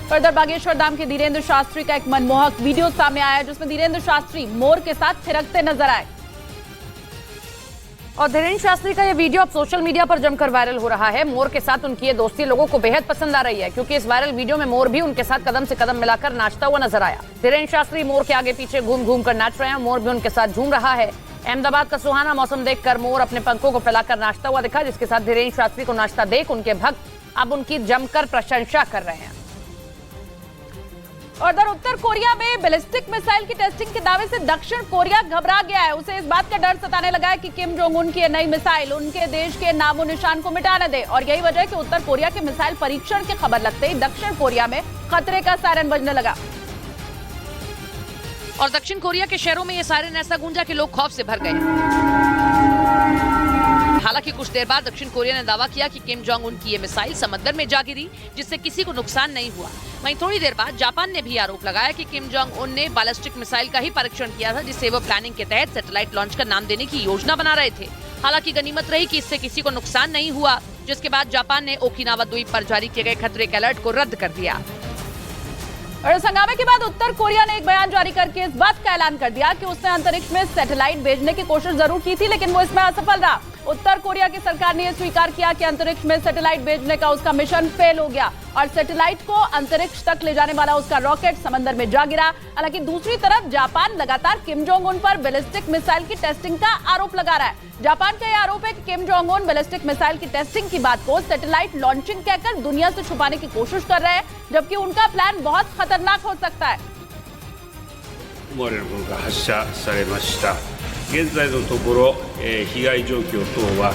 तो इधर बागेश्वर धाम के धीरेन्द्र शास्त्री का एक मनमोहक वीडियो सामने आया जिसमें धीरेन्द्र शास्त्री मोर के साथ थिरकते नजर आए। और धीरेन्द्र शास्त्री का ये वीडियो अब सोशल मीडिया पर जमकर वायरल हो रहा है। मोर के साथ उनकी ये दोस्ती लोगों को बेहद पसंद आ रही है, क्योंकि इस वायरल वीडियो में मोर भी उनके साथ कदम से कदम मिलाकर नाचता हुआ नजर आया। धीरेन्द्र शास्त्री मोर के आगे पीछे घूम घूम कर नाच रहे हैं, मोर भी उनके साथ झूम रहा है। अहमदाबाद का सुहाना मौसम देखकर मोर अपने पंखों को फैलाकर नाचता हुआ दिखा, जिसके साथ धीरेन्द्र शास्त्री को नाचता देख उनके भक्त अब उनकी जमकर प्रशंसा कर रहे हैं। और इधर उत्तर कोरिया में बैलिस्टिक मिसाइल की टेस्टिंग के दावे से दक्षिण कोरिया घबरा गया है। उसे इस बात का डर सताने लगा है कि किम जोंग उन की नई मिसाइल उनके देश के नामो निशान को मिटा न दे। और यही वजह है कि उत्तर कोरिया के मिसाइल परीक्षण की खबर लगते ही दक्षिण कोरिया में खतरे का सायरन बजने लगा। और दक्षिण कोरिया के शहरों में ये सायरन ऐसा गूंजा कि लोग खौफ से भर गए। हालांकि कुछ देर बाद दक्षिण कोरिया ने दावा किया कि किम जोंग उन की ये मिसाइल समंदर में जा गिरी, जिससे किसी को नुकसान नहीं हुआ। वहीं थोड़ी देर बाद जापान ने भी आरोप लगाया कि किम जोंग उन ने बैलिस्टिक मिसाइल का ही परीक्षण किया था, जिसे वो प्लानिंग के तहत सैटेलाइट लॉन्च का नाम देने की योजना बना रहे थे। हालांकि गनीमत रही कि इससे किसी को नुकसान नहीं हुआ, जिसके बाद जापान ने ओकिनावा द्वीप पर जारी किए गए खतरे के अलर्ट को रद्द कर दिया। और इस हंगामे के बाद उत्तर कोरिया ने एक बयान जारी करके इस बात का ऐलान कर दिया कि उसने अंतरिक्ष में सैटेलाइट भेजने की कोशिश जरूर की थी, लेकिन वो इसमें असफल रहा। उत्तर कोरिया की सरकार ने यह स्वीकार किया कि अंतरिक्ष में सैटेलाइट भेजने का उसका मिशन फेल हो गया और सैटेलाइट को अंतरिक्ष तक ले जाने वाला उसका रॉकेट समंदर में जा गिरा। हालांकि दूसरी तरफ जापान लगातार किम जोंग उन पर बैलिस्टिक मिसाइल की टेस्टिंग का आरोप लगा रहा है। जापान का यह आरोप है कि Kim Jong Un ballistic missile की टेस्टिंग की बात को सैटेलाइट लॉन्चिंग कहकर दुनिया से छुपाने की कोशिश कर रहे हैं, जबकि उनका प्लान बहुत खतरनाक हो सकता है। 現在のところ、被害状況等は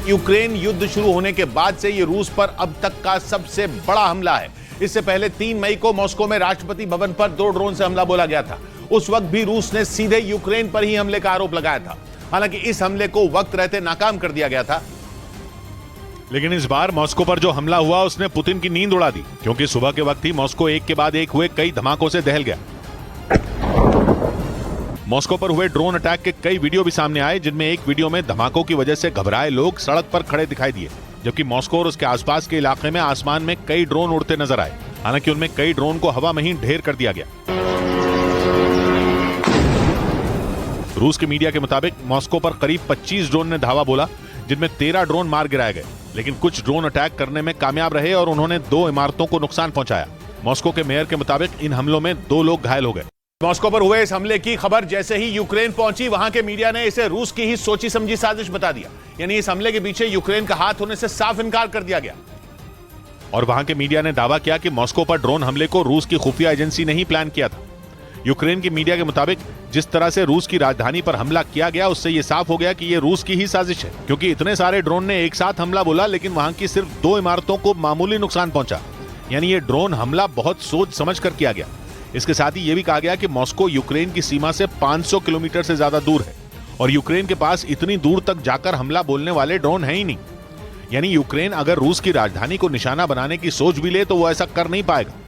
यूक्रेन युद्ध शुरू होने के बाद से ये रूस पर अब तक का सबसे बड़ा हमला है। इससे पहले 3 मई को मॉस्को में राष्ट्रपति भवन पर 2 ड्रोन से हमला बोला गया था। उस वक्त भी रूस ने सीधे यूक्रेन पर ही हमले का आरोप लगाया था। हालांकि इस हमले को वक्त रहते नाकाम कर दिया गया था। लेकिन इस बार मॉस्को पर जो हमला हुआ उसने पुतिन की नींद उड़ा दी, क्योंकि सुबह के वक्त ही मॉस्को एक के बाद एक हुए कई धमाकों से दहल गया। मॉस्को पर हुए ड्रोन अटैक के कई वीडियो भी सामने आए, जिनमें एक वीडियो में धमाकों की वजह से घबराए लोग सड़क पर खड़े दिखाई दिए, जबकि मॉस्को और उसके आसपास के इलाके में आसमान में कई ड्रोन उड़ते नजर आए। हालांकि उनमें कई ड्रोन को हवा में ही ढेर कर दिया गया। रूस के मीडिया के मुताबिक मॉस्को पर करीब 25 ड्रोन ने धावा बोला, जिनमें 13 ड्रोन मार गिराए गए, लेकिन कुछ ड्रोन अटैक करने में कामयाब रहे और उन्होंने 2 इमारतों को नुकसान पहुंचाया। मॉस्को के मेयर के मुताबिक इन हमलों में 2 लोग घायल हो गए। मॉस्को पर हुए इस हमले की खबर जैसे ही यूक्रेन पहुंची, वहां के मीडिया ने इसे रूस की ही सोची समझी साजिश बता दिया। यानी इस हमले के पीछे यूक्रेन का हाथ होने से साफ इनकार कर दिया गया। और वहां के मीडिया ने दावा किया कि मॉस्को पर ड्रोन हमले को रूस की खुफिया एजेंसी ने ही प्लान किया था। यूक्रेन की मीडिया के मुताबिक जिस तरह से रूस की राजधानी पर हमला किया गया, उससे यह साफ हो गया कि यह रूस की ही साजिश है, क्योंकि इतने सारे ड्रोन ने एक साथ हमला बोला, लेकिन वहां की सिर्फ 2 इमारतों को मामूली नुकसान पहुंचा। यानी ये ड्रोन हमला बहुत सोच समझ कर किया गया। इसके साथ ही यह भी कहा गया कि मॉस्को यूक्रेन की सीमा से 500 किलोमीटर से ज्यादा दूर है और यूक्रेन के पास इतनी दूर तक जाकर हमला बोलने वाले ड्रोन हैं ही नहीं। यानी यूक्रेन अगर रूस की राजधानी को निशाना बनाने की सोच भी ले तो वो ऐसा कर नहीं पाएगा।